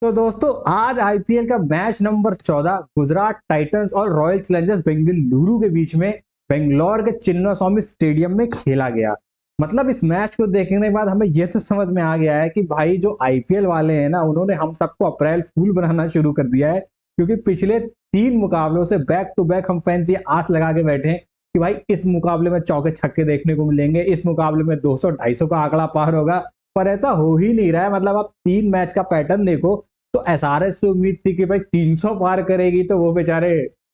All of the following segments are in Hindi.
तो दोस्तों आज आईपीएल का मैच नंबर 14 गुजरात टाइटंस और रॉयल चैलेंजर्स बेंगलुरु के बीच में बेंगलोर के चिन्नास्वामी स्टेडियम में खेला गया। मतलब इस मैच को देखने के बाद हमें यह तो समझ में आ गया है कि भाई जो आईपीएल वाले हैं ना, उन्होंने हम सबको अप्रैल फूल बनाना शुरू कर दिया है। क्योंकि पिछले 3 मुकाबलों से बैक टू बैक हम फैंस ये आस लगा के बैठे हैं कि भाई इस मुकाबले में चौके छक्के देखने को मिलेंगे, इस मुकाबले में 200-250 का आंकड़ा पार होगा। पर ऐसा हो ही नहीं रहा है। मतलब आप 3 मैच का पैटर्न देखो तो एसआरएच से उम्मीद थी कि भाई 300 पार करेगी, तो वो बेचारे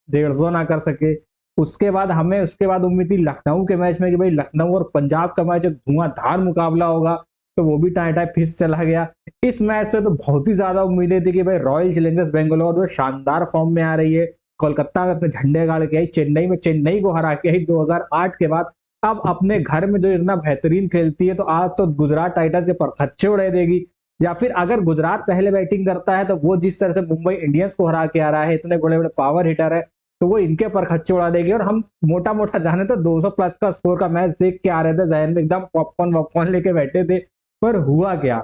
150 ना कर सके। उसके बाद उम्मीद थी लखनऊ के मैच में कि भाई लखनऊ और पंजाब का मैच एक धुआंधार मुकाबला होगा, तो वो भी टाई टाई फिस चला गया। इस मैच से तो बहुत ही ज्यादा उम्मीदें थी कि भाई रॉयल चैलेंजर्स बेंगलोर जो शानदार फॉर्म में आ रही है, कोलकाता में अपने झंडे गाड़ के आई, चेन्नई में चेन्नई को हरा के आई 2008 के बाद, अब अपने घर में जो इतना बेहतरीन खेलती है, तो आज तो गुजरात टाइटंस के परखच्चे उड़ा देगी। या फिर अगर गुजरात पहले बैटिंग करता है तो वो जिस तरह से मुंबई इंडियंस को हरा के आ रहा है, इतने बड़े बड़े पावर हिटर है, तो वो इनके पर खच्चे उड़ा देगी। और हम मोटा मोटा जाने तो 200 प्लस का स्कोर का मैच देख के आ रहे थे, जहन में एकदम पॉपकॉर्न वॉपकॉर्न लेके बैठे थे। पर हुआ क्या?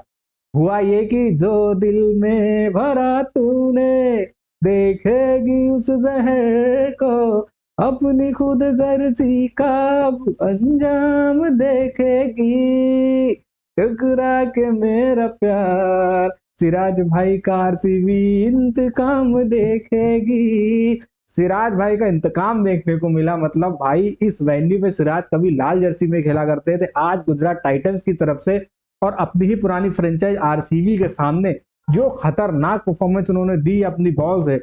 हुआ ये कि जो दिल में भरा तूने देखेगी उस जहर को, अपनी खुद गर्जी का अब अंजाम देखेगी, ठुकरा के मेरा प्यार, सिराज भाई का आरसीबी इंतकाम देखेगी। सिराज भाई का इंतकाम देखने को मिला। मतलब भाई इस वेन्यू पे सिराज कभी लाल जर्सी में खेला करते थे, आज गुजरात टाइटंस की तरफ से और अपनी ही पुरानी फ्रेंचाइज आरसीबी के सामने जो खतरनाक परफॉर्मेंस उन्होंने दी अपनी बॉल से,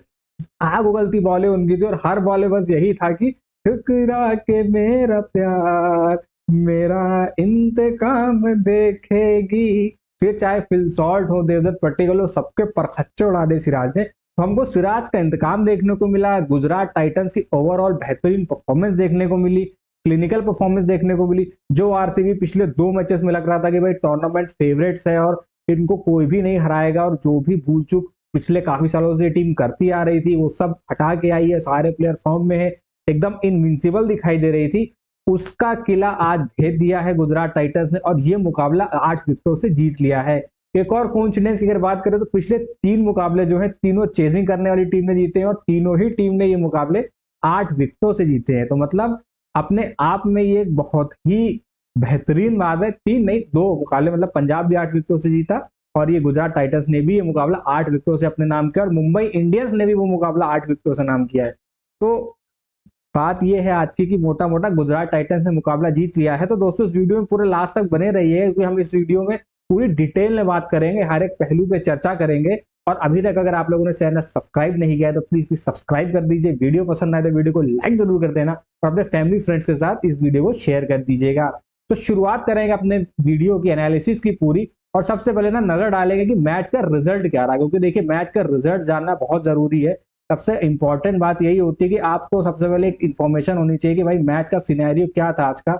आग उगलती बॉलें उनकी थी। और हर बॉले बस यही था कि ठुकरा के मेरा प्यार, मेरा इंतकाम देखेगी। फिर चाहे फिल सॉल्ट हो, देवदत्त पट्टिकल हो, सबके परखच्चे उड़ा दे सिराज ने। तो हमको सिराज का इंतकाम देखने को मिला, गुजरात टाइटंस की ओवरऑल बेहतरीन परफॉर्मेंस देखने को मिली, क्लिनिकल परफॉर्मेंस देखने को मिली। जो आरसीबी पिछले 2 मैचेस में लग रहा था कि भाई टूर्नामेंट फेवरेट्स है और इनको कोई भी नहीं हराएगा, और जो भी भूल चूक पिछले काफी सालों से टीम करती आ रही थी वो सब हटा के आई है, सारे प्लेयर फॉर्म में है, एकदम इनविंसिबल दिखाई दे रही थी। उसका किला आज भेद दिया है गुजरात टाइटंस ने और ये मुकाबला 8 विकेटों से जीत लिया है। एक और कोइंसिडेंस की अगर बात करें तो पिछले 3 मुकाबले जो है तीनों चेजिंग करने वाली टीम ने जीते हैं, और तीनों ही टीम ने ये मुकाबले 8 विकेटों से जीते हैं। तो मतलब अपने आप में ये एक बहुत ही बेहतरीन बात है। 3 नहीं 2 मुकाबले, मतलब पंजाब भी 8 विकेटों से जीता और ये गुजरात टाइटंस ने भी ये मुकाबला 8 विकेटों से अपने नाम किया, और मुंबई इंडियंस ने भी वो मुकाबला 8 विकेटों से नाम किया है। तो बात ये है आज की कि मोटा मोटा गुजरात टाइटंस ने मुकाबला जीत लिया है। तो दोस्तों इस वीडियो में पूरे लास्ट तक बने रहिए, क्योंकि हम इस वीडियो में पूरी डिटेल में बात करेंगे, हर एक पहलू पे चर्चा करेंगे। और अभी तक अगर आप लोगों ने चैनल सब्सक्राइब नहीं किया है तो प्लीज प्लीज सब्सक्राइब कर दीजिए। वीडियो पसंद आए तो वीडियो को लाइक जरूर कर देना और अपने फैमिली फ्रेंड्स के साथ इस वीडियो को शेयर कर दीजिएगा। तो शुरुआत करेंगे अपने वीडियो की एनालिसिस की पूरी, और सबसे पहले ना नजर डालेंगे कि मैच का रिजल्ट क्या रहा, क्योंकि देखिए मैच का रिजल्ट जानना बहुत जरूरी है। सबसे इंपॉर्टेंट बात यही होती है कि आपको सबसे पहले एक इन्फॉर्मेशन होनी चाहिए कि भाई मैच का सिनेरियो क्या था आज का।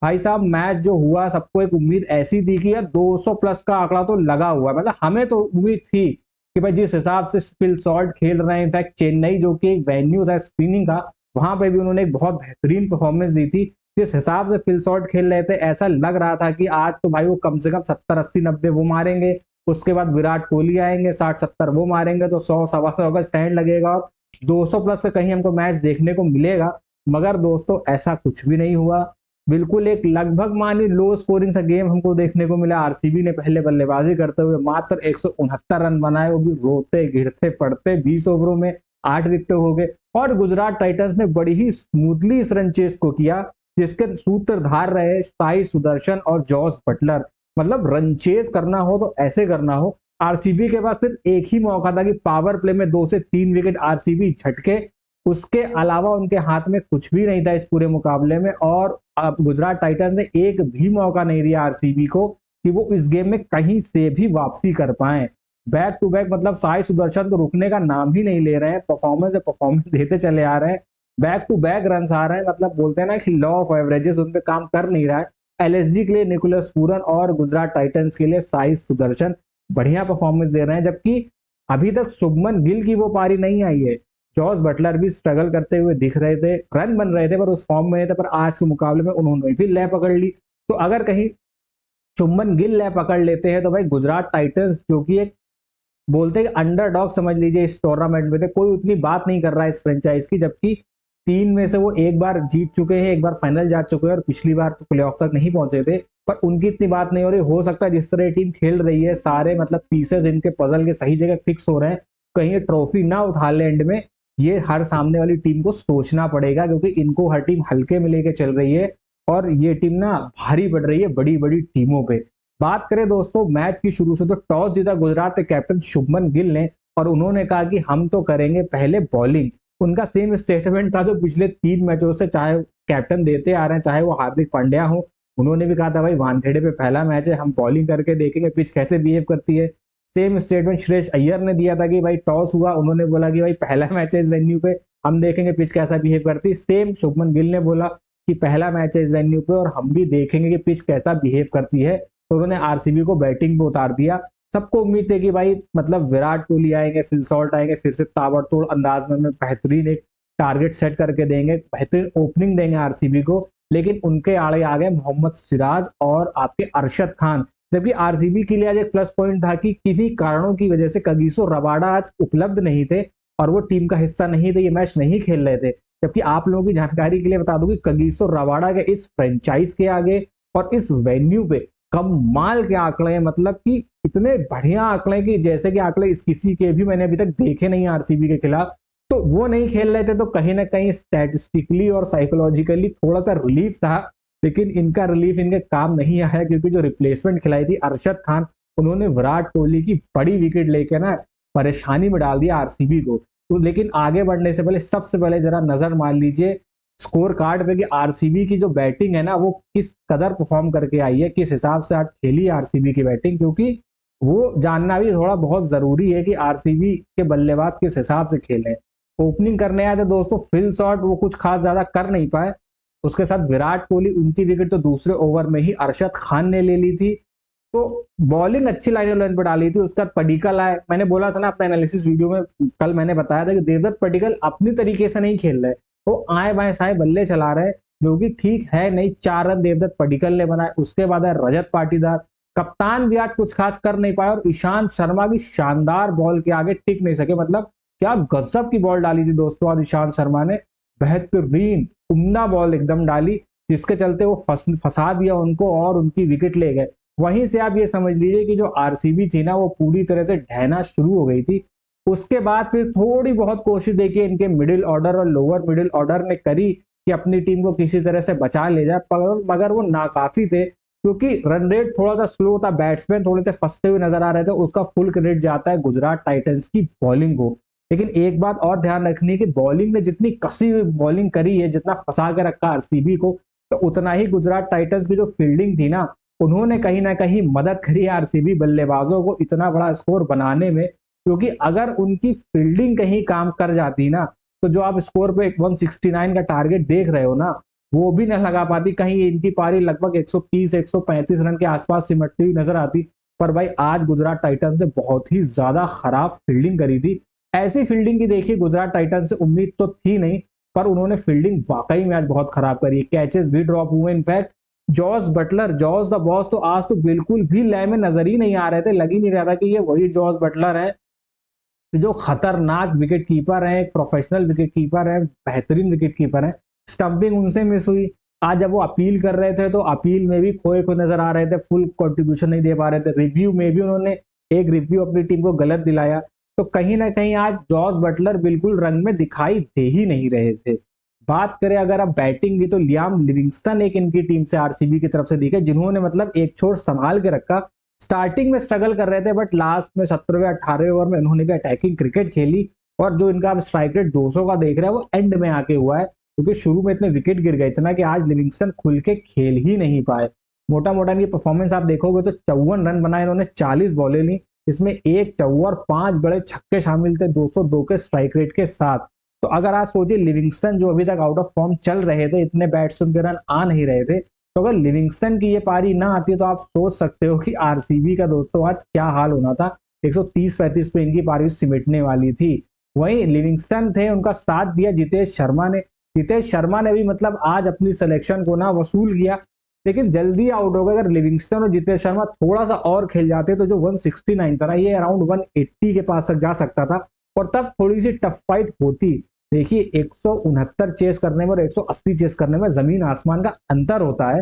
भाई साहब मैच जो हुआ, सबको एक उम्मीद ऐसी थी कि यार 200 प्लस का आंकड़ा तो लगा हुआ है। मतलब हमें तो उम्मीद थी कि भाई जिस हिसाब से फिल सॉल्ट खेल रहे हैं, इनफैक्ट चेन्नई जो कि एक वेन्यू था स्क्रीनिंग का, वहां पे भी उन्होंने एक बहुत बेहतरीन परफॉर्मेंस दी थी। जिस हिसाब से फिल सॉल्ट खेल रहे थे ऐसा लग रहा था कि आज तो भाई वो कम से कम 70 80 90 वो मारेंगे। उसके बाद विराट कोहली आएंगे, 60 70 वो मारेंगे, तो 100 125 का स्टैंड लगेगा और 200 प्लस का कहीं हमको मैच देखने को मिलेगा। मगर दोस्तों ऐसा कुछ भी नहीं हुआ। बिल्कुल एक लगभग मानी लो स्कोरिंग सा गेम हमको देखने को मिला। आरसीबी ने पहले बल्लेबाजी करते हुए मात्र 169 रन बनाए, वो भी रोते गिरते पड़ते 20 ओवरों में 8 विकेट हो गए। और गुजरात टाइटंस ने बड़ी ही स्मूथली इस रन चेस को किया, जिसके सूत्रधार रहे साई सुदर्शन और जॉस बटलर। मतलब रन चेस करना हो तो ऐसे करना हो। आरसीबी के पास सिर्फ एक ही मौका था कि पावर प्ले में 2 से 3 विकेट आरसीबी झटके, उसके अलावा उनके हाथ में कुछ भी नहीं था इस पूरे मुकाबले में। और गुजरात टाइटंस ने एक भी मौका नहीं दिया आरसीबी को कि वो इस गेम में कहीं से भी वापसी कर पाए। बैक टू बैक, मतलब साई सुदर्शन तो रुकने का नाम ही नहीं ले रहे हैं, परफॉर्मेंस परफॉर्मेंस देते चले आ रहे हैं, बैक टू बैक रन आ रहे हैं। मतलब बोलते हैं ना कि लॉ ऑफ एवरेजेस उन पे काम कर नहीं रहा है। एलएसजी के लिए निकोलस पूरन और गुजरात टाइटंस के लिए साई सुदर्शन बढ़िया परफॉर्मेंस दे रहे हैं, जबकि अभी तक शुभमन गिल की वो पारी नहीं आई है। जॉस बटलर भी स्ट्रगल करते हुए दिख रहे थे, रन बन रहे थे पर उस फॉर्म में थे, पर आज के मुकाबले में उन्होंने भी लय पकड़ ली। तो अगर कहीं शुभमन गिल लय पकड़ लेते हैं तो भाई गुजरात टाइटंस जो कि एक बोलते हैं कि अंडरडॉग समझ लीजिए इस टूर्नामेंट में थे, कोई उतनी बात नहीं कर रहा है इस फ्रेंचाइज की, जबकि 3 में से वो एक बार जीत चुके हैं, एक बार फाइनल जा चुके हैं और पिछली बार तो प्लेऑफ तक नहीं पहुंचे थे, पर उनकी इतनी बात नहीं हो रही। हो सकता है जिस तरह टीम खेल रही है, सारे मतलब पीसेस इनके पजल के सही जगह फिक्स हो रहे हैं, कहीं ये ट्रॉफी ना उठा ले एंड में, ये हर सामने वाली टीम को सोचना पड़ेगा, क्योंकि इनको हर टीम हल्के में लेके चल रही है और ये टीम ना भारी पड़ रही है बड़ी बड़ी टीमों पे। बात करें दोस्तों मैच की शुरू से, तो टॉस जीता गुजरात के कैप्टन शुभमन गिल ने और उन्होंने कहा कि हम तो करेंगे पहले बॉलिंग। उनका सेम स्टेटमेंट था जो पिछले 3 मैचों से चाहे कैप्टन देते आ रहे हैं, चाहे वो हार्दिक पांड्या हो, उन्होंने भी कहा था भाई वानखेड़े पे पहला मैच है, हम बॉलिंग करके देखेंगे पिच कैसे बिहेव करती है। सेम स्टेटमेंट श्रेयस अय्यर ने दिया था कि भाई टॉस हुआ, उन्होंने बोला कि भाई पहला मैच है इस वेन्यू पे, हम देखेंगे पिच कैसा बिहेव करती है। सेम शुभमन गिल ने बोला कि पहला मैच है इस वेन्यू पे और हम भी देखेंगे कि पिच कैसा बिहेव करती है। तो उन्होंने आरसीबी को बैटिंग पे उतार दिया। सबको उम्मीद थी कि भाई मतलब विराट कोहली आएंगे, फिल सॉल्ट आएंगे, फिर से ताबड़तोड़ अंदाज में बेहतरीन एक टारगेट सेट करके देंगे, बेहतरीन ओपनिंग देंगे आरसीबी को, लेकिन उनके आड़े आ गए मोहम्मद सिराज और आपके अरशद खान। जबकि आरसीबी के लिए आज एक प्लस पॉइंट था कि किसी कारणों की वजह से कगिसो रबाडा आज उपलब्ध नहीं थे और वो टीम का हिस्सा नहीं थे, ये मैच नहीं खेल रहे थे। जबकि आप लोगों की जानकारी के लिए बता दूं कि कगिसो रबाडा के इस फ्रेंचाइज के आगे और इस वेन्यू पे कमाल के आंकड़े हैं, मतलब कि इतने बढ़िया आंकड़े कि जैसे कि आंकड़े इस किसी के भी मैंने अभी तक देखे नहीं आरसीबी के खिलाफ। तो वो नहीं खेल रहे थे तो कहीं ना कहीं स्टैटिस्टिकली और साइकोलॉजिकली थोड़ा सा रिलीफ था, लेकिन इनका रिलीफ इनके काम नहीं आया, क्योंकि जो रिप्लेसमेंट खिलाई थी अरशद खान, उन्होंने विराट कोहली की बड़ी विकेट लेके ना परेशानी में डाल दिया आरसीबी को। तो लेकिन आगे बढ़ने से पहले सबसे पहले जरा नजर मार लीजिए स्कोर कार्ड पे कि आरसीबी की जो बैटिंग है ना वो किस कदर परफॉर्म करके आई है, किस हिसाब से आज खेली आरसीबी की बैटिंग, क्योंकि वो जानना भी थोड़ा बहुत जरूरी है कि आरसीबी के बल्लेबाज किस हिसाब से खेले। ओपनिंग करने आए थे दोस्तों फिल शॉट, वो कुछ खास ज्यादा कर नहीं पाए। उसके साथ विराट कोहली, उनकी विकेट तो दूसरे ओवर में ही अरशद खान ने ले ली थी। तो बॉलिंग अच्छी लाइन पर डाली थी। उसका पडिक्कल आए, मैंने बोला था ना अपने एनालिसिस वीडियो में, कल मैंने बताया था कि देवदत्त पडिक्कल अपनी तरीके से नहीं खेल रहे, वो आए बाएं साए बल्ले चला रहे, जो कि ठीक है नहीं। 4 रन देवदत्त पडिक्कल ने बनाए। उसके बाद है रजत पाटीदार, कप्तान भी आज कुछ खास कर नहीं पाया और ईशांत शर्मा की शानदार बॉल के आगे टिक नहीं सके। मतलब क्या गजब की बॉल डाली थी दोस्तों आज ईशांत शर्मा ने, बेहतरीन उम्दा बॉल एकदम डाली, जिसके चलते वो फंसा दिया उनको और उनकी विकेट ले गए। वहीं से आप ये समझ लीजिए कि जो आरसीबी थी ना वो पूरी तरह से ढहना शुरू हो गई थी। उसके बाद फिर थोड़ी बहुत कोशिश देखिए इनके मिडिल ऑर्डर और लोअर मिडिल ऑर्डर ने करी कि अपनी टीम को किसी तरह से बचा ले जाए, मगर वो नाकाफी थे, क्योंकि रन रेट थोड़ा सा स्लो था, बैट्समैन थोड़े से फंसते हुए नजर आ रहे थे। उसका फुल क्रेडिट जाता है गुजरात टाइटंस की बॉलिंग को। लेकिन एक बात और ध्यान रखनी है कि बॉलिंग ने जितनी कसी हुई बॉलिंग करी है, जितना फंसा के रखा आरसीबी को, तो उतना ही गुजरात टाइटंस की जो फील्डिंग थी ना, उन्होंने कहीं ना कहीं मदद करी आरसीबी बल्लेबाजों को इतना बड़ा स्कोर बनाने में। क्योंकि अगर उनकी फील्डिंग कहीं काम कर जाती ना, तो जो आप स्कोर पे 169 का टारगेट देख रहे हो ना, वो भी न लगा पाती। कहीं इनकी पारी लगभग 130-135 रन के आसपास सिमटती हुई नजर आती। पर भाई आज गुजरात टाइटंस ने बहुत ही ज्यादा खराब फील्डिंग करी थी। ऐसी फील्डिंग की देखिए गुजरात टाइटंस से उम्मीद तो थी नहीं, पर उन्होंने फील्डिंग वाकई में आज बहुत खराब करी। कैचेस भी ड्रॉप हुए। In fact Jos Buttler, Jos the boss, तो आज तो बिल्कुल भी लय में नजर ही नहीं आ रहे थे। लग ही नहीं रहा था कि ये वही जॉस बटलर है जो खतरनाक विकेट कीपर है, एक प्रोफेशनल विकेट कीपर है, बेहतरीन विकेट कीपर है। स्टंपिंग उनसे मिस हुई। आज जब वो अपील कर रहे थे तो अपील में भी खोए खोए नजर आ रहे थे, फुल कंट्रीब्यूशन नहीं दे पा रहे थे। रिव्यू में भी उन्होंने एक रिव्यू अपनी टीम को गलत दिलाया। तो कहीं ना कहीं आज जॉस बटलर बिल्कुल रन में दिखाई दे ही नहीं रहे थे। बात करें अगर आप बैटिंग की, तो लियाम लिविंगस्टन एक इनकी टीम से आरसीबी की तरफ से दिखे, जिन्होंने मतलब एक छोर संभाल के रखा। स्टार्टिंग में स्ट्रगल कर रहे थे, बट लास्ट में 17वें 18वें ओवर में उन्होंने भी अटैकिंग क्रिकेट खेली। और जो इनका आप स्ट्राइक रेट 200 का देख रहे हैं वो एंड में आके हुआ है, क्योंकि शुरू में इतने विकेट गिर गए इतना कि आज लिविंगस्टन खुल के खेल ही नहीं पाए। मोटा मोटा इनकी परफॉर्मेंस आप देखोगे तो 54 रन बनाए इन्होंने, 40 बॉलें ली, इसमें एक चौवा और 5 बड़े छक्के शामिल थे 202 के स्ट्राइक रेट के साथ। तो अगर आप सोचिए लिविंगस्टन जो अभी तक आउट ऑफ फॉर्म चल रहे थे, इतने बैट्समैन के रन आ नहीं रहे थे, तो अगर लिविंगस्टन की ये पारी ना आती तो आप सोच सकते हो कि आरसीबी का दोस्तों आज क्या हाल होना था। 130-35 पे इनकी पारी सिमटने वाली थी। वहीं लिविंगस्टन थे, उनका साथ दिया जितेश शर्मा ने। जितेश शर्मा ने भी मतलब आज अपनी सिलेक्शन को ना वसूल किया। लेकिन जल्दी आउट हो गए। अगर लिविंगस्टन और जितेश शर्मा थोड़ा सा और खेल जाते तो जो 169 था ना, ये अराउंड 180 के पास तक जा सकता था, और तब थोड़ी सी टफ फाइट होती। देखिए 169 चेस करने में और 180 चेस करने में जमीन आसमान का अंतर होता है।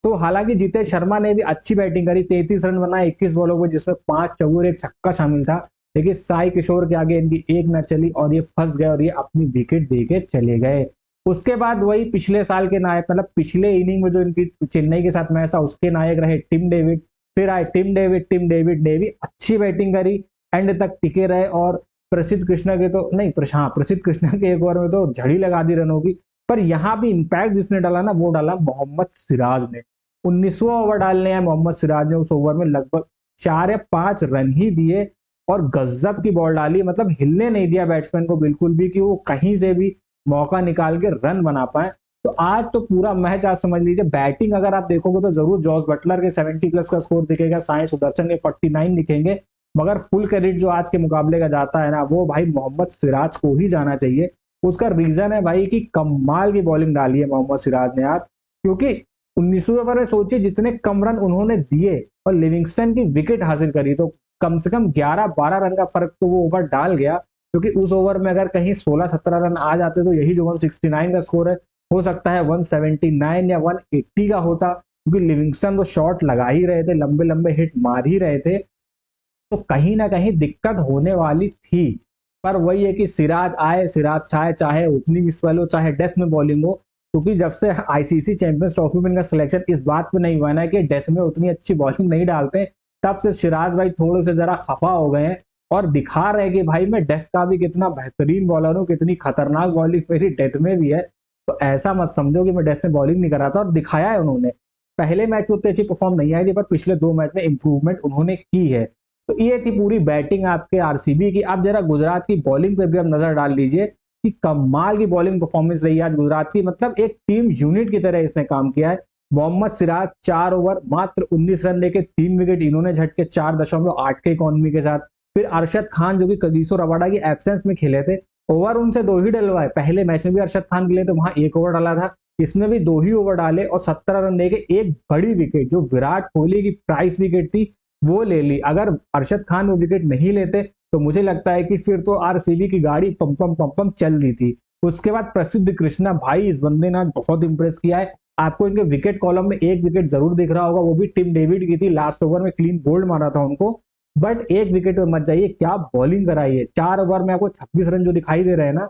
तो हालांकि जितेश शर्मा ने भी अच्छी बैटिंग करी, 33 रन बनाए 21 बॉलों में, जिसमें 5 चौके और 1 छक्का शामिल था। लेकिन साई किशोर के आगे इनकी एक न चली और ये फंस गए और ये अपनी विकेट दे के चले गए। उसके बाद वही पिछले साल के नायक, मतलब पिछले इनिंग में जो इनकी चेन्नई के साथ मैच था उसके नायक रहे टिम डेविड। फिर आए टिम डेविड ने भी अच्छी बैटिंग करी, एंड तक टिके रहे, और प्रसिद्ध कृष्णा के तो नहीं, प्रसिद्ध कृष्णा के एक ओवर में तो झड़ी लगा दी रनों की। पर यहाँ भी इंपैक्ट जिसने डाला ना, वो डाला मोहम्मद सिराज ने। 19वां ओवर डालने आए मोहम्मद सिराज ने, उस ओवर में लगभग 4 या 5 रन ही दिए और गजब की बॉल डाली। मतलब हिलने नहीं दिया बैट्समैन को बिल्कुल भी कि वो कहीं से भी मौका निकाल के रन बना पाए। तो आज तो पूरा मैच आप समझ लीजिए, बैटिंग अगर आप देखोगे तो जरूर जॉस बटलर के 70 प्लस का स्कोर दिखेगा, साई सुदर्शन के 49 दिखेंगे, मगर फुल क्रेडिट जो आज के मुकाबले का जाता है ना, वो भाई मोहम्मद सिराज को ही जाना चाहिए। उसका रीजन है भाई कि कमाल की बॉलिंग डाली है मोहम्मद सिराज ने आज। क्योंकि 19वें ओवर में सोचिए जितने कम रन उन्होंने दिए और लिविंगस्टन की विकेट हासिल करी, तो कम से कम 11-12 रन का फर्क तो वो ओवर डाल गया। क्योंकि उस ओवर में अगर कहीं 16-17 रन आ जाते तो यही जो 169 का स्कोर है, हो सकता है 179 या 180 का होता। क्योंकि लिविंगस्टन तो शॉट लगा ही रहे थे, लंबे लंबे हिट मार ही रहे थे, तो कहीं ना कहीं दिक्कत होने वाली थी। पर वही है कि सिराज आए, सिराज चाहे चाहे ओपनिंग स्पेल हो चाहे डेथ में बॉलिंग हो, क्योंकि जब से आईसीसी चैंपियंस ट्रॉफी में इनका सिलेक्शन इस बात पे नहीं हुआ ना कि डेथ में उतनी अच्छी बॉलिंग नहीं डालते, तब से सिराज भाई थोड़े से जरा खफा हो गए हैं और दिखा रहे हैं कि भाई मैं डेथ का भी कितना बेहतरीन बॉलर हूँ, कितनी खतरनाक बॉलिंग मेरी डेथ में भी है। तो ऐसा मत समझो कि मैं डेथ में बॉलिंग नहीं कर रहा था, और दिखाया है उन्होंने। पहले मैच में उतनी अच्छी परफॉर्म नहीं आई थी, पर पिछले 2 मैच में इंप्रूवमेंट उन्होंने की है। तो ये थी पूरी बैटिंग आपके आरसीबी की। अब जरा गुजरात की बॉलिंग पे भी आप नजर डाल लीजिए कि कमाल की बॉलिंग परफॉर्मेंस रही आज गुजरात की। मतलब एक टीम यूनिट की तरह इसने काम किया है। मोहम्मद सिराज 4 ओवर मात्र 19 रन लेके 3 विकेट इन्होंने झटके 4.8 के इकोनॉमी के साथ। फिर अरशद खान जो कि कगिसो रबाडा की एब्सेंस में खेले थे, ओवर उनसे 2 ही डलवाए। पहले मैच में भी अरशद खान खेले तो वहां 1 ओवर डाला था, इसमें भी 2 ही ओवर डाले और 17 रन लेके एक बड़ी विकेट जो विराट कोहली की प्राइस विकेट थी वो ले ली। अगर अरशद खान वो विकेट नहीं लेते तो मुझे लगता है कि फिर तो आरसीबी की गाड़ी पम पम पम पम चल रही थी। उसके बाद प्रसिद्ध कृष्णा, भाई इस बंदे ने बहुत इंप्रेस किया है। आपको इनके विकेट कॉलम में एक विकेट जरूर दिख रहा होगा, वो भी टिम डेविड की थी, लास्ट ओवर में क्लीन बोल्ड मारा था उनको। बट एक विकेट मत जाइए, क्या बॉलिंग कराई है। 4 ओवर में आपको 26 रन जो दिखाई दे रहे हैं ना,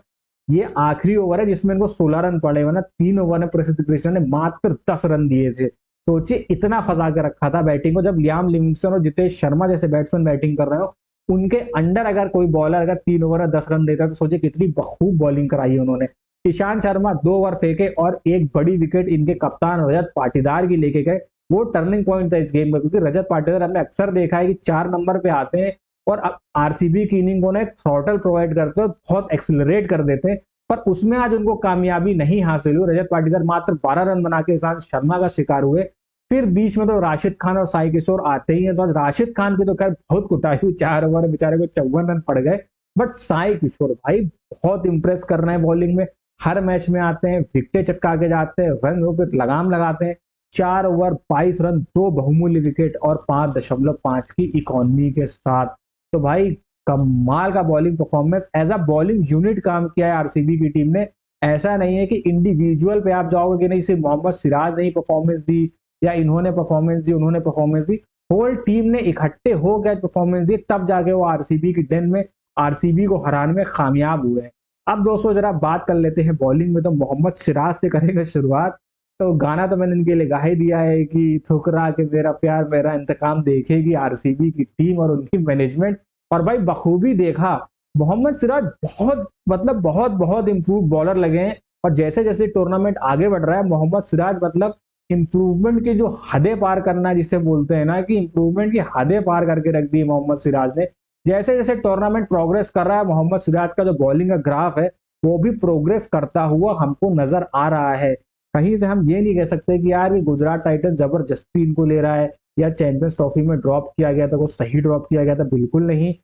ये आखिरी ओवर है जिसमें इनको 16 रन पड़े हुए ना। 3 ओवर में प्रसिद्ध कृष्णा ने मात्र 10 रन दिए थे। सोचिए इतना फंसा के रखा था बैटिंग को। जब लियाम लिविंगस्टन और जितेश शर्मा जैसे बैट्समैन बैटिंग कर रहे हो, उनके अंडर अगर कोई बॉलर अगर 3 ओवर में 10 रन देता है तो सोचिए कितनी बखूब बॉलिंग कराई है उन्होंने। ईशांत शर्मा 2 ओवर फेंके और एक बड़ी विकेट इनके कप्तान रजत पाटीदार की लेके गए। वो टर्निंग पॉइंट था इस गेम का, क्योंकि रजत पाटीदार हमने अक्सर देखा है कि 4 नंबर पे आते हैं और आरसीबी की इनिंग को एक थ्रॉटल प्रोवाइड करते हैं, बहुत एक्सिलरेट कर देते हैं। पर उसमें आज उनको कामयाबी नहीं हासिल हुई। रजत पाटीदार मात्र 12 रन बना के ईशांत शर्मा का शिकार हुए। फिर बीच में तो राशिद खान और साई किशोर आते ही हैं, तो राशिद खान की तो खैर बहुत कुटाई हुई, 4 ओवर में बेचारे को 54 रन पड़ गए। बट साई किशोर भाई बहुत इंप्रेस कर रहे हैं बॉलिंग में। हर मैच में आते हैं, विकेटें चटका के जाते हैं, रन पे लगाम लगाते हैं। 4 ओवर 22 रन, 2 बहुमूल्य विकेट और 5.5 की इकोनॉमी के साथ। तो भाई कमाल का bowling performance, as a bowling unit काम किया है आरसीबी की टीम ने। ऐसा नहीं है कि इंडिविजुअल पे आप जाओगे कि नहीं सिर्फ मोहम्मद सिराज ने ही परफॉर्मेंस दी या इन्होंने परफॉर्मेंस दी उन्होंने परफॉर्मेंस दी। होल टीम ने इकट्ठे हो गए परफॉर्मेंस दी, तब जाके वो आरसीबी की डेन में आरसीबी को हराने में कामयाब हुए हैं। अब दोस्तों जरा बात कर लेते हैं बॉलिंग में, तो मोहम्मद सिराज से करेंगे शुरुआत। तो गाना तो मैंने इनके लिए गा ही दिया है कि ठुकरा के मेरा प्यार मेरा इंतकाम देखेगी आरसीबी की टीम और उनकी मैनेजमेंट। और भाई बखूबी देखा, मोहम्मद सिराज बहुत मतलब बहुत बहुत इंप्रूव बॉलर लगे हैं। और जैसे जैसे टूर्नामेंट आगे बढ़ रहा है, मोहम्मद सिराज मतलब इंप्रूवमेंट की जो हदें पार करना जिसे बोलते हैं ना, कि इंप्रूवमेंट की हदें पार करके रख दी मोहम्मद सिराज ने। जैसे जैसे टूर्नामेंट प्रोग्रेस कर रहा है, मोहम्मद सिराज का जो बॉलिंग का ग्राफ है वो भी प्रोग्रेस करता हुआ हमको नजर आ रहा है। कहीं से हम ये नहीं कह सकते कि यार ये गुजरात टाइटंस जबरदस्ती इनको ले रहा है या चैंपियंस ट्रॉफी में ड्रॉप किया गया था वो सही ड्रॉप किया गया था, बिल्कुल नहीं।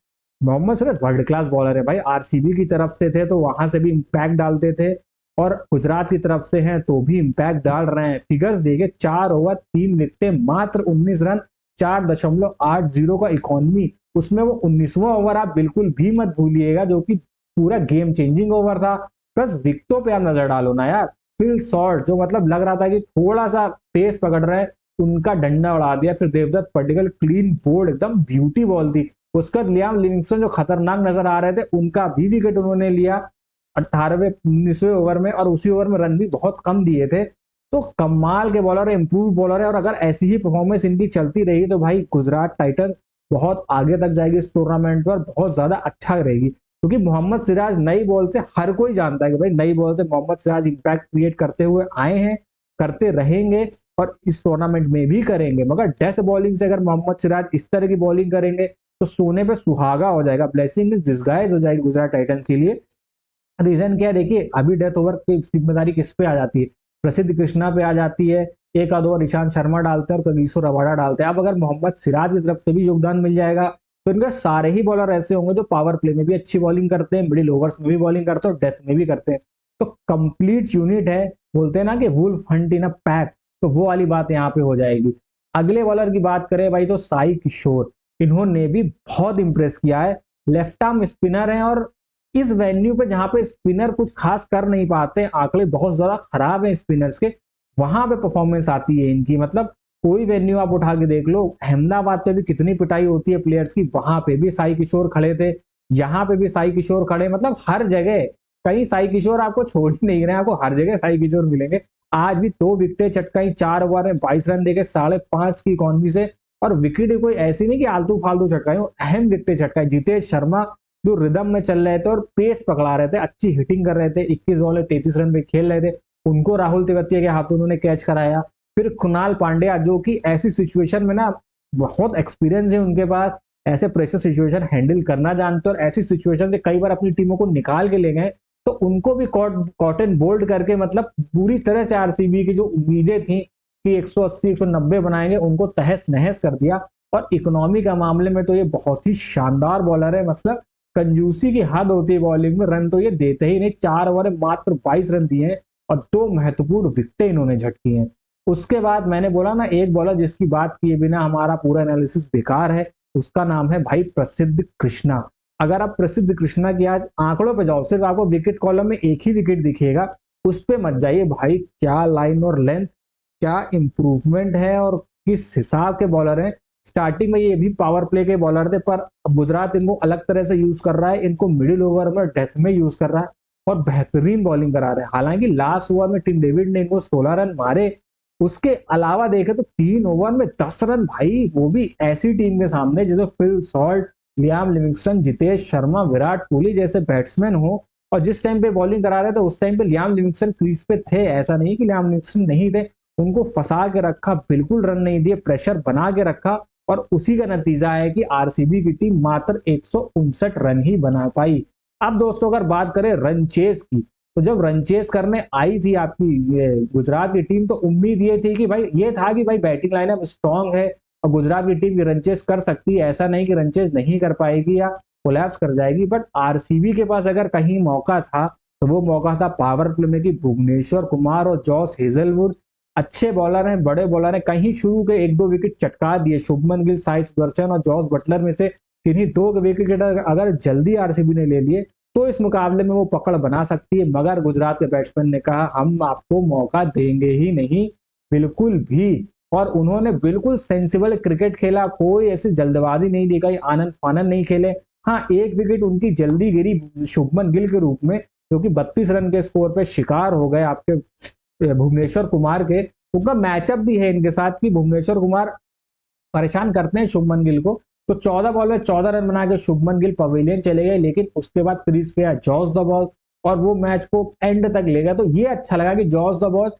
Mohammed Siraj world class bowler है भाई, आरसीबी की तरफ से थे तो वहां से भी इंपैक्ट डालते थे। और गुजरात की तरफ से हैं तो भी इम्पैक्ट डाल रहे हैं। फिगर्स देखे, 4 ओवर 3 विकेटें, मात्र 19 रन, 4.80 का इकोनॉमी, उसमें वो 19वां ओवर आप बिल्कुल भी मत भूलिएगा जो कि पूरा गेम चेंजिंग ओवर था। प्लस विकेटों पे आप नजर डालो ना यार, फिल शॉर्ट जो मतलब लग रहा था कि थोड़ा सा पेस पकड़ रहे हैं, उनका डंडा उड़ा दिया। फिर देवदत्त पडिक्कल क्लीन बोल्ड, एकदम ब्यूटी बॉल थी। उसका लियाम लिविंगस्टन जो खतरनाक नजर आ रहे थे, उनका भी विकेट उन्होंने लिया 18वें 19वें ओवर में, और उसी ओवर में रन भी बहुत कम दिए थे। तो कमाल के बॉलर है, इंप्रूव बॉलर है, और अगर ऐसी ही परफॉर्मेंस इनकी चलती रही तो भाई गुजरात टाइटन बहुत आगे तक जाएगी इस टूर्नामेंट पर, बहुत ज्यादा अच्छा रहेगी। क्योंकि मोहम्मद सिराज नई बॉल से, हर कोई जानता है कि भाई नई बॉल से मोहम्मद सिराज इंपैक्ट क्रिएट करते हुए आए हैं, करते रहेंगे और इस टूर्नामेंट में भी करेंगे। मगर डेथ बॉलिंग से अगर मोहम्मद सिराज इस तरह की बॉलिंग करेंगे तो सोने पे सुहागा हो जाएगा, ब्लेसिंग इन डिस्गाइज हो जाएगी गुजरात टाइटंस के लिए। रीजन क्या है, देखिए अभी डेथ ओवर की जिम्मेदारी किस पे आ जाती है, प्रसिद्ध कृष्णा पे आ जाती है। एक आध ओवर ईशांत शर्मा डालते हैं और कगिसो रबाडा डालते हैं। अब अगर मोहम्मद सिराज की तरफ से भी योगदान मिल जाएगा तो इनके सारे ही बॉलर ऐसे होंगे जो पावर प्ले में भी अच्छी बॉलिंग करते हैं, मिडिल ओवर्स में भी बॉलिंग करते हैं और डेथ में भी करते हैं। तो कंप्लीट यूनिट है, बोलते हैं ना कि wolf hunt in a pack, तो वो वाली बात यहाँ पे हो जाएगी। अगले बॉलर की बात करें भाई तो साई किशोर, इन्होंने भी बहुत इंप्रेस किया है। लेफ्ट आर्म स्पिनर है और इस वेन्यू पे जहां पे स्पिनर कुछ खास कर नहीं पाते, आंकड़े बहुत ज्यादा खराब हैं स्पिनर्स के, वहां पे परफॉर्मेंस आती है इनकी। मतलब कोई वेन्यू आप उठा के देख लो, अहमदाबाद पे भी कितनी पिटाई होती है प्लेयर्स की, वहां पे भी साई किशोर खड़े थे, यहाँ पे भी साई किशोर खड़े, मतलब हर जगह कहीं साई किशोर आपको छोड़ ही नहीं रहे, आपको हर जगह साई किशोर मिलेंगे। आज भी 2 विकेटें चटकाई, 4 ओवर में 22 रन देके 5.5 की इकॉनमी से, और विकेट कोई ऐसी नहीं कि आलतू फालतू चटकाई, अहम विकेटें चटकाई। जितेश शर्मा जो रिदम में चल रहे थे और पेस पकड़ा रहे थे, अच्छी हिटिंग कर रहे थे, 21 बॉल में 33 रन पे खेल रहे थे, उनको राहुल तेवतिया के हाथों उन्होंने कैच कराया। फिर कुणाल पांड्या जो कि ऐसी सिचुएशन में ना बहुत एक्सपीरियंस है उनके पास, ऐसे प्रेशर सिचुएशन हैंडल करना जानते और ऐसी सिचुएशन से कई बार अपनी टीमों को निकाल के ले गए। तो उनको भी कॉटन बोल्ड करके मतलब पूरी तरह से आरसीबी की जो उम्मीदें थी कि 180 190 बनाएंगे, उनको तहस नहस कर दिया। और इकोनॉमी का मामले में तो ये बहुत ही शानदार बॉलर है, मतलब कंजूसी की हद होती है बॉलिंग में, रन तो ये देते ही नहीं। 4 ओवर में मात्र 22 रन दिए हैं और 2 महत्वपूर्ण विकेटें इन्होंने झटकी हैं। उसके बाद मैंने बोला ना, एक बॉलर जिसकी बात किए बिना हमारा पूरा एनालिसिस बेकार है, उसका नाम है भाई प्रसिद्ध कृष्णा। अगर आप प्रसिद्ध कृष्णा की आज आंकड़ों पे जाओ, सिर्फ आपको विकेट कॉलम में एक ही विकेट दिखेगा, उस पे मत जाइए भाई, क्या लाइन और लेंथ, क्या इंप्रूवमेंट है और किस हिसाब के बॉलर हैं। स्टार्टिंग में ये भी पावर प्ले के बॉलर थे, पर गुजरात इनको अलग तरह से यूज कर रहा है, इनको मिडिल ओवर में डेथ में यूज कर रहा है और बेहतरीन बॉलिंग करा रहे हैं। हालांकि लास्ट ओवर में टिम डेविड ने इनको 16 रन मारे, उसके अलावा देखे तो 3 ओवर में 10 रन, भाई वो भी ऐसी टीम के सामने जिसमें Phil Salt, Liam Livingstone, Jitesh Sharma, Virat Kohli जैसे बैट्समैन हो। और जिस टाइम पे बॉलिंग करा रहे थे उस टाइम पे लियाम लिविंगस्टन क्रीज पे थे, ऐसा नहीं कि लियाम लिविंगस्टन नहीं थे, उनको फंसा के रखा, बिल्कुल रन नहीं दिए, प्रेशर बना के रखा, और उसी का नतीजा है कि आरसीबी की टीम मात्र 159 रन ही बना पाई। अब दोस्तों अगर बात करें रन चेस की, तो जब रन चेस करने आई थी आपकी गुजरात की टीम, तो उम्मीद ये थी कि भाई, ये था कि भाई बैटिंग लाइनअप स्ट्रांग है और गुजरात की टीम रन चेस कर सकती है, ऐसा नहीं कि रन चेस नहीं कर पाएगी या कोलैप्स कर जाएगी। बट आरसीबी के पास अगर कहीं मौका था तो वो मौका था पावर प्ले में, कि भुवनेश्वर कुमार और जॉस हेजलवुड अच्छे बॉलर हैं, बड़े बॉलर हैं, कहीं शुरू के 1-2 विकेट चटका दिए। शुभमन गिल, साई सुदर्शन और जॉस बटलर में से किन्हीं 2 विकेट अगर जल्दी आरसीबी ने ले लिए तो इस मुकाबले में वो पकड़ बना सकती है। मगर गुजरात के बैट्समैन ने कहा हम आपको मौका देंगे ही नहीं, बिल्कुल भी। और उन्होंने बिल्कुल सेंसिबल क्रिकेट खेला, कोई ऐसी जल्दबाजी नहीं दिखाई, आनंद फानन नहीं खेले। हाँ, एक विकेट उनकी जल्दी गिरी शुभमन गिल के रूप में, क्योंकि 32 रन के स्कोर पे शिकार हो गए आपके भुवनेश्वर कुमार के। उनका मैचअप भी है इनके साथ कि भुवनेश्वर कुमार परेशान करते हैं शुभमन गिल को। तो 14 बॉल में 14 रन बना के शुभमन गिल पवेलियन चले गए, लेकिन उसके बाद क्रीज पे आया जॉस द बॉल और वो मैच को एंड तक ले गया। तो ये अच्छा लगा कि जॉस द बॉल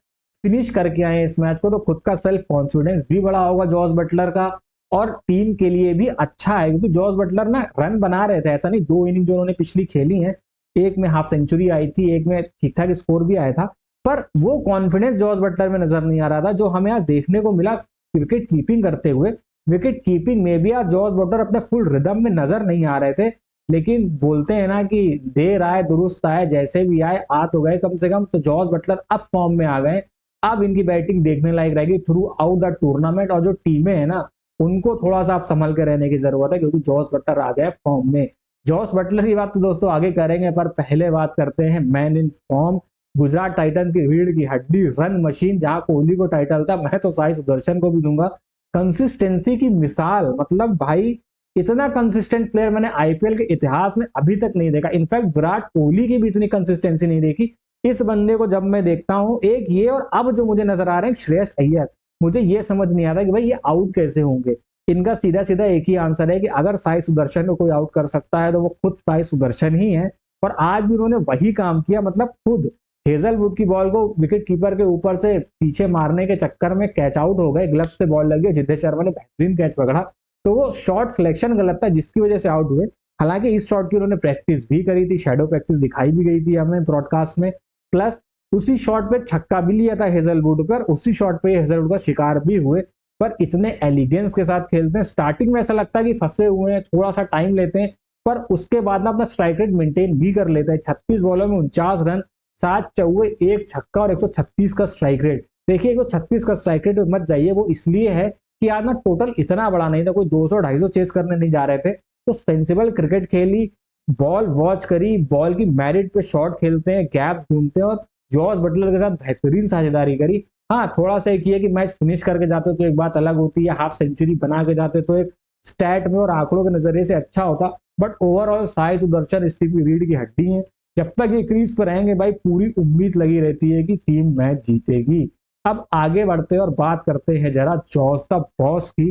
फिनिश करके आए इस मैच को, तो खुद का सेल्फ कॉन्फिडेंस भी बड़ा होगा जॉस बटलर का, और टीम के लिए भी अच्छा है। क्योंकि जॉस बटलर ना रन बना रहे थे, ऐसा नहीं, 2 इनिंग जो उन्होंने पिछली खेली है, एक में हाफ सेंचुरी आई थी, एक में ठीक ठाक स्कोर भी आया था, पर वो कॉन्फिडेंस जॉस बटलर में नजर नहीं आ रहा था जो हमें आज देखने को मिला विकेट कीपिंग करते हुए। विकेट कीपिंग में भी आज जॉस बटलर अपने फुल रिदम में नजर नहीं आ रहे थे। लेकिन बोलते हैं ना कि देर आए दुरुस्त आए, जैसे भी आए आ तो गए कम से कम। तो जॉस बटलर अब फॉर्म में आ गए, अब इनकी बैटिंग देखने लायक रहेगी थ्रू आउट द टूर्नामेंट। और जो टीमें हैं ना, उनको थोड़ा सा आप संभल के रहने की जरूरत है, क्योंकि जॉस बटलर आ गए फॉर्म में। जॉस बटलर की बात तो दोस्तों आगे करेंगे, पर पहले बात करते हैं man in form, Gujarat Titans की रीढ़ की हड्डी, रन मशीन। जहां कोहली को टाइटल था, मैं तो साई सुदर्शन को भी दूंगा। कंसिस्टेंसी की मिसाल, मतलब भाई इतना कंसिस्टेंट प्लेयर मैंने आईपीएल के इतिहास में अभी तक नहीं देखा। इनफैक्ट विराट कोहली की भी इतनी कंसिस्टेंसी नहीं देखी। इस बंदे को जब मैं देखता हूं, एक ये और अब जो मुझे नजर आ रहे हैं श्रेयस अय्यर, मुझे ये समझ नहीं आता कि भाई ये आउट कैसे होंगे। इनका सीधा सीधा एक ही आंसर है कि अगर साई सुदर्शन को कोई आउट कर सकता है तो वो खुद साई सुदर्शन ही है। और आज भी उन्होंने वही काम किया, मतलब खुद हेजलवुड की बॉल को विकेट कीपर के ऊपर से पीछे मारने के चक्कर में कैच आउट हो गए, ग्लव्स से बॉल लगी, जिद्दे शर्मा ने बेहतरीन कैच पकड़ा। तो वो शॉट सिलेक्शन गलत था जिसकी वजह से आउट हुए। हालांकि इस शॉट की उन्होंने प्रैक्टिस भी करी थी, शैडो प्रैक्टिस दिखाई भी गई थी हमें ब्रॉडकास्ट में। प्लस उसी शॉट पे छक्का भी लिया था हेजलवुड पर, उसी शॉट पे हेजलवुड का शिकार भी हुए। पर इतने एलिगेंस के साथ खेलते हैं, स्टार्टिंग में ऐसा लगता है कि फंसे हुए हैं, थोड़ा सा टाइम लेते हैं, पर उसके बाद ना अपना स्ट्राइक रेट मेंटेन भी कर लेते हैं। 36 बॉलों में 49 रन, 7 चौके, 1 छक्का और 136 का स्ट्राइक रेट। देखिए 136 का स्ट्राइक रेट मत जाइए, वो इसलिए है कि आज ना टोटल इतना बड़ा नहीं था, कोई 200-250 चेस करने नहीं जा रहे थे। तो सेंसिबल क्रिकेट खेली, बॉल वॉच करी, बॉल की मेरिट पे शॉट खेलते हैं, गैप ढूंढते हैं, और जॉस बटलर के साथ बेहतरीन साझेदारी करी। हाँ, थोड़ा सा एक ये कि मैच फिनिश करके जाते तो एक बात अलग होती है, हाफ सेंचुरी बना के जाते तो एक स्टैट में और आंकड़ों के नजरिए से अच्छा होता। But overall Sai Sudarshan Stevie read की हड्डी है। जब तक ये क्रीज पर रहेंगे भाई, पूरी उम्मीद लगी रहती है कि टीम मैच जीतेगी। अब आगे बढ़ते हैं और बात करते हैं जरा जॉस द बॉस की,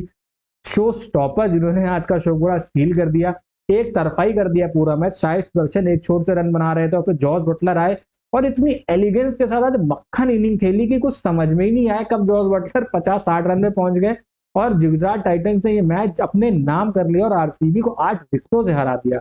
शो स्टॉपर, जिन्होंने आज का शो पूरा स्टील कर दिया, एक तरफाई कर दिया पूरा मैच। साई सुदर्शन एक छोर से रन बना रहे थे और फिर जॉस बटलर आए और इतनी एलिगेंस के साथ आज मक्खन इनिंग खेली कि कुछ समझ में ही नहीं आया कब जॉस बटलर 50-60 रन में पहुंच गए और गुजरात टाइटंस ने ये मैच अपने नाम कर लिया और आरसीबी को 8 विकेटों से हरा दिया।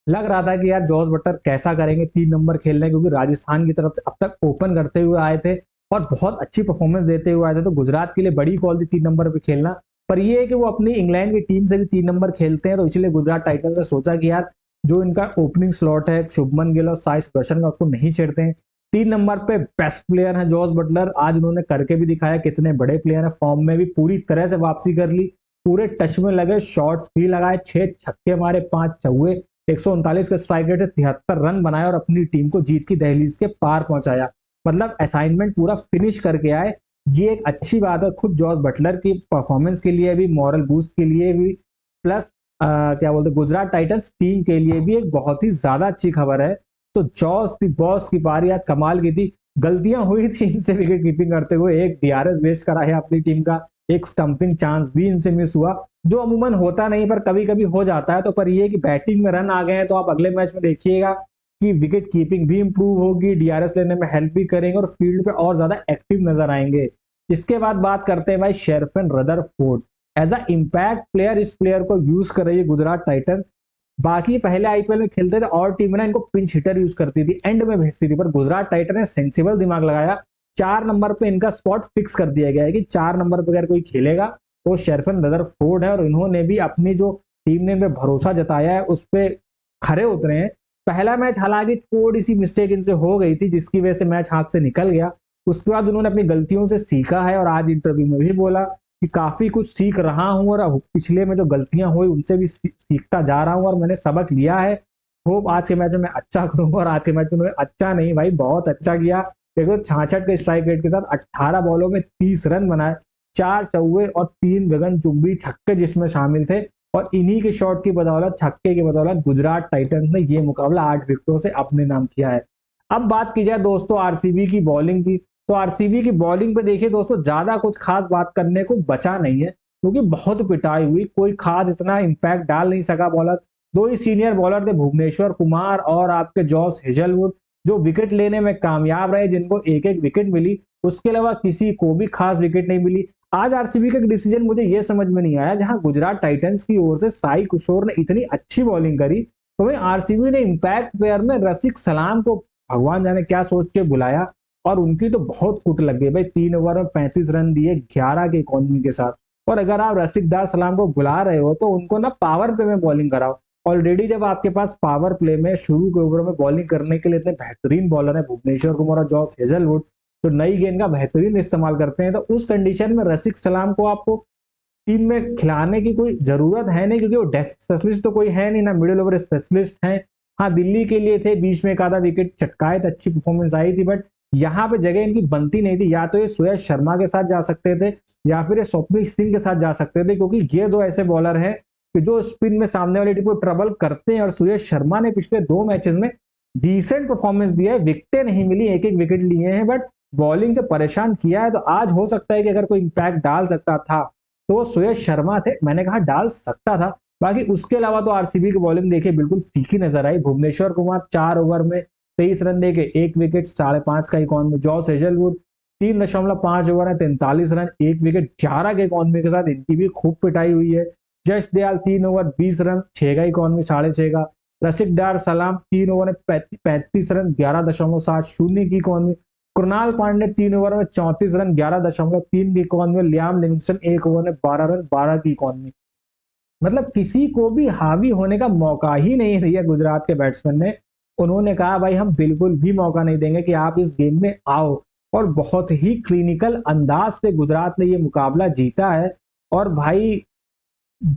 लग रहा था कि यार जॉस बटलर कैसा करेंगे 3 नंबर खेलने, क्योंकि राजस्थान की तरफ से अब तक ओपन करते हुए आए थे और बहुत अच्छी परफॉर्मेंस देते हुए आए थे, तो गुजरात के लिए बड़ी कॉल थी 3 नंबर पे खेलना। पर ये है कि वो अपनी इंग्लैंड की टीम से भी 3 नंबर खेलते हैं, तो इसलिए गुजरात टाइटंस ने सोचा कि यार जो इनका ओपनिंग स्लॉट है शुभमन गिल और साई सुदर्शन का, उसको नहीं छेड़ते हैं। 3 नंबर पे बेस्ट प्लेयर है जॉस बटलर, आज उन्होंने करके भी दिखाया कितने बड़े प्लेयर है, फॉर्म में भी पूरी तरह से वापसी कर ली, पूरे टच में लगे, शॉट्स भी लगाए, 6 छक्के मारे, 5 चौके, 139 के स्ट्राइक रेट से 73 रन बनाए और अपनी टीम को जीत की दहलीज के पार पहुंचाया। मतलब असाइनमेंट पूरा फिनिश करके आए। ये एक अच्छी बात है खुद जॉस बटलर की परफॉर्मेंस के लिए भी, मॉरल बूस्ट के लिए भी, प्लस क्या बोलते गुजरात टाइटंस टीम के लिए भी एक बहुत ही ज्यादा अच्छी खबर है। तो जॉस दी बॉस की पारी आज कमाल की थी। गलतियां हुई थी इनसे विकेट कीपिंग करते हुए, एक डीआरएस वेस्ट करा है अपनी टीम का, एक स्टंपिंग चांस भी इनसे मिस हुआ, जो अमूमन होता नहीं पर कभी कभी हो जाता है। तो पर ये कि बैटिंग में रन आ गए हैं, तो आप अगले मैच में देखिएगा कि विकेट कीपिंग भी इंप्रूव होगी, डीआरएस लेने में हेल्प भी करेंगे और फील्ड पे और ज्यादा एक्टिव नजर आएंगे। इसके बाद बात करते हैं भाई Sherfane Rutherford, as a impact player इस प्लेयर को यूज कर रही है गुजरात टाइटन। बाकी पहले आईपीएल में खेलते थे और टीम ना इनको पिंच हिटर यूज करती थी, एंड में भेजती थी, पर गुजरात टाइटन ने सेंसिबल दिमाग लगाया, 4 नंबर पे इनका स्पॉट फिक्स कर दिया गया है कि 4 नंबर पे अगर कोई खेलेगा तो शेरफन रदरफोर्ड है। और इन्होंने भी अपनी जो टीम ने इनपे भरोसा जताया है उस पर खरे उतरे हैं। पहला मैच हालांकि थोड़ी सी मिस्टेक इनसे हो गई थी जिसकी वजह से मैच हाथ से निकल गया, उसके बाद उन्होंने अपनी गलतियों से सीखा है और आज इंटरव्यू में भी बोला कि काफी कुछ सीख रहा हूं और पिछले में जो गलतियां हुई उनसे भी सीखता जा रहा हूं और मैंने सबक लिया है। होप आज के मैच में मैं अच्छा करूंगा, और आज के मैच में उन्होंने अच्छा नहीं भाई बहुत अच्छा किया। देखो 66 के स्ट्राइक रेट के साथ 18 बॉलों में 30 रन बनाए, 4 चौके और 3 गगन चुंबी छक्के जिसमें शामिल थे, और इन्हीं के शॉट की बदौलत, छक्के की बदौलत गुजरात टाइटंस ने ये मुकाबला 8 विकेटों से अपने नाम किया है। अब बात की जाए दोस्तों आरसीबी की बॉलिंग की, तो आरसीबी की बॉलिंग पे देखिए दोस्तों ज्यादा कुछ खास बात करने को बचा नहीं है, क्योंकि बहुत पिटाई हुई, कोई खास इतना इंपैक्ट डाल नहीं सका बॉलर। 2 ही सीनियर बॉलर थे, भुवनेश्वर कुमार और आपके जॉस हेजलवुड, जो विकेट लेने में कामयाब रहे, जिनको एक एक विकेट मिली, उसके अलावा किसी को भी खास विकेट नहीं मिली। आज आरसीबी का डिसीजन मुझे यह समझ में नहीं आया, जहां गुजरात टाइटंस की ओर से साई किशोर ने इतनी अच्छी बॉलिंग करी, तो वहीं आरसीबी ने इंपैक्ट प्लेयर में रसिक सलाम को भगवान जाने क्या सोच के बुलाया, और उनकी तो बहुत कुट लग गई भाई। 3 ओवर में 35 रन दिए 11 के इकोनॉमी के साथ, और अगर आप रसिक दार सलाम को बुला रहे हो तो उनको ना पावर पे में बॉलिंग कराओ। ऑलरेडी जब आपके पास पावर प्ले में शुरू के ओवर में बॉलिंग करने के लिए इतने बेहतरीन बॉलर है भुवनेश्वर कुमार और जॉस हेजलवुड, तो नई गेंद का बेहतरीन इस्तेमाल करते हैं, तो उस कंडीशन में रसिक सलाम को आपको टीम में खिलाने की कोई जरूरत है नहीं, क्योंकि वो डेथ स्पेशलिस्ट तो कोई है नहीं, ना मिडिल ओवर स्पेशलिस्ट है। हाँ, दिल्ली के लिए थे, बीच में एक आधा विकेट चटकाए तो अच्छी परफॉर्मेंस आई थी, बट यहाँ पे जगह इनकी बनती नहीं थी। या तो ये सुयश शर्मा के साथ जा सकते थे या फिर ये स्वप्निल सिंह के साथ जा सकते थे, क्योंकि ये दो ऐसे बॉलर हैं कि जो स्पिन में सामने वाली टीम को ट्रबल करते हैं। और सुयश शर्मा ने पिछले 2 मैचेस में डिसेंट परफॉर्मेंस दिया है, विकेटें नहीं मिली, एक एक विकेट लिए हैं, बट बॉलिंग से परेशान किया है। तो आज हो सकता है कि अगर कोई इंपैक्ट डाल सकता था तो वो सुयश शर्मा थे, मैंने कहा डाल सकता था। बाकी उसके अलावा तो आरसीबी की बॉलिंग देखिए बिल्कुल फीकी नजर आई। भुवनेश्वर कुमार 4 ओवर में 23 रन देके 1 विकेट 5.5 का इकॉनमी। जॉस हेजलवुड 3.5 ओवर में 43 रन 1 विकेट 11 के इकॉनमी के साथ इनकी भी खूब पिटाई हुई है। जश दयाल 3 ओवर 20 रन 6 का इकॉनमी 6.5 का। रसिक डार सलाम 3 ओवर में 35 रन 11.70 की इकॉनमी। कृणाल पांडे 3 ओवर में 34 रन 11.3 की इकॉनमी। लियाम लिविंगस्टन 1 ओवर में 12 रन 12 की इकॉनमी। मतलब किसी को भी हावी होने का मौका ही नहीं दिया गुजरात के बैट्समैन ने। उन्होंने कहा भाई हम बिल्कुल भी मौका नहीं देंगे कि आप इस गेम में आओ, और बहुत ही क्लिनिकल अंदाज से गुजरात ने ये मुकाबला जीता है। और भाई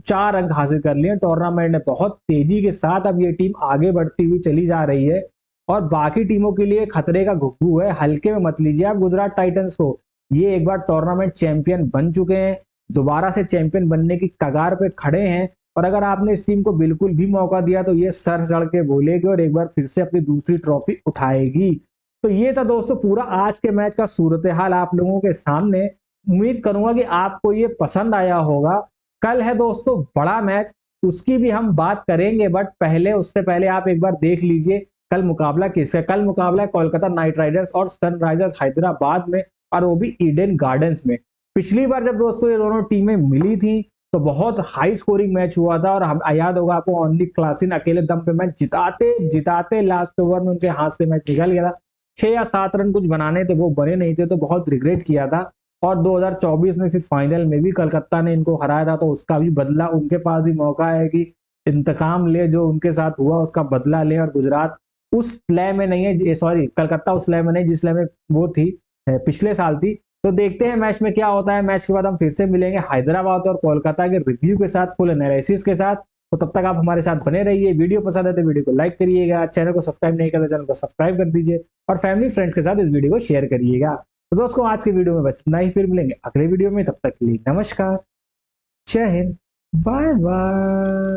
4 अंक हासिल कर लिए टूर्नामेंट ने। बहुत तेजी के साथ अब ये टीम आगे बढ़ती हुई चली जा रही है और बाकी टीमों के लिए खतरे का घुग्गू है। हल्के में मत लीजिए आप गुजरात टाइटंस को। ये एक बार टूर्नामेंट चैंपियन बन चुके हैं, दोबारा से चैंपियन बनने की कगार पे खड़े हैं। और अगर आपने इस टीम को बिल्कुल भी मौका दिया तो ये सर चढ़ के बोलेगी और एक बार फिर से अपनी दूसरी ट्रॉफी उठाएगी। तो ये था दोस्तों पूरा आज के मैच का सूरत हाल आप लोगों के सामने। उम्मीद करूंगा कि आपको ये पसंद आया होगा। कल है दोस्तों बड़ा मैच, उसकी भी हम बात करेंगे, बट पहले उससे पहले आप एक बार देख लीजिए कल मुकाबला किसका। कल मुकाबला है कोलकाता नाइट राइडर्स और सनराइजर्स हैदराबाद में, और वो भी ईडन गार्डन्स में। पिछली बार जब दोस्तों ये दोनों टीमें मिली थी तो बहुत हाई स्कोरिंग मैच हुआ था, और हम याद होगा आपको ओनली क्लासिन अकेले दम पे मैच जिताते जिताते लास्ट ओवर में उनके हाथ से मैच निकल गया था। 6 या 7 रन कुछ बनाने थे, वो बने नहीं थे, तो बहुत रिग्रेट किया था। और 2024 में फिर फाइनल में भी कलकत्ता ने इनको हराया था, तो उसका भी बदला उनके पास भी मौका है कि इंतकाम ले, जो उनके साथ हुआ उसका बदला ले। और गुजरात उस लय में नहीं है, सॉरी कलकत्ता उस लय में नहीं जिस लय में वो थी पिछले साल थी। तो देखते हैं मैच में क्या होता है। मैच के बाद हम फिर से मिलेंगे हैदराबाद और कोलकाता के रिव्यू के साथ, फुल एनालिसिस के साथ। तो तब तक आप हमारे साथ बने रहिए। वीडियो पसंद है तो वीडियो को लाइक करिएगा, चैनल को सब्सक्राइब नहीं करते चैनल को सब्सक्राइब कर दीजिए, और फैमिली फ्रेंड्स के साथ इस वीडियो को शेयर करिएगा। तो दोस्तों आज के वीडियो में बस इतना ही, फिर मिलेंगे अगले वीडियो में। तब तक के लिए नमस्कार, जय हिंद, बाय बाय।